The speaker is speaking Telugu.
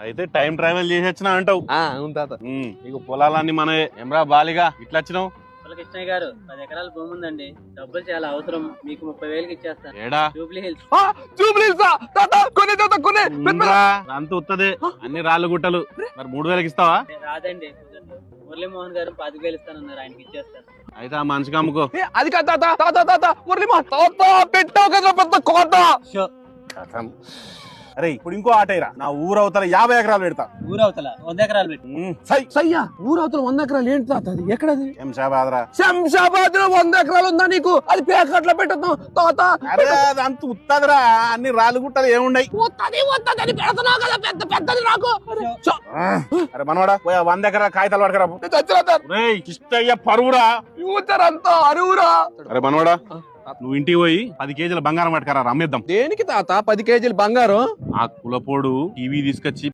అయితే టైం ట్రావెల్ చేసి వచ్చినా అంటావు. అవును తాత. నీకు పొలాలన్నీ మనవే. ఏమ్రా బాలిగా ఇట్లా వచ్చినావు? కృష్ణయ్య గారు 10 ఎకరాల భూమి ఉందండి, డబ్బులు చాలా అవసరం, మీకు 30,000కి ఇచ్చేస్తాను. ఏడా జూబ్లీ హిల్స్. అంత ఉత్తదే, అన్ని రాళ్ళు గుట్టలు. మరి 3,000కి ఇస్తావా? రాదండి, మురళీమోహన్ గారు 25,000 ఇస్తానన్నారు, ఆయనకి ఇచ్చేస్తాను. అయితే ఆ మనిషికి అమ్ముకో. అది కాదు తాత. తాత తాత మురళీమోహన్ తాత పెట్టావు కదా పెద్ద కోట. అరే ఇప్పుడు ఇంకో ఆటైరా, నా ఊరవతల 50 ఎకరాలు పెడతా. ఊరవతల 100 ఎకరాలు పెట్టి. సయ్యా ఊరవతల 100 ఎకరాలు ఏంటి తాత? అది ఎక్కడది? శంషాబాద్ శంషాబాద్ 100 ఎకరాలు ఉందా నీకు? అది పేకట్లో పెట్టద్దాం తాత. అరే అది అంత ఉత్తదిరా, అన్ని రాళ్ళు గుట్టలు ఏముండయి. వత్తది పెడుతున్నావు కదా, పెద్ద పెద్దది నాకు. అరే మనవాడా 100 ఎకరాల కాగితాలు పడకరా. కిష్టయ్య పరువురా, యూతరంతా అరువురా. అరే మనవాడా నువ్వు ఇంటికి పోయి 10 కేజీల బంగారం పట్టుకరా, అమ్మేద్దాం. దేనికి తాత 10 కేజీలు బంగారం? ఆ కులపోడు టీవీ తీసుకొచ్చి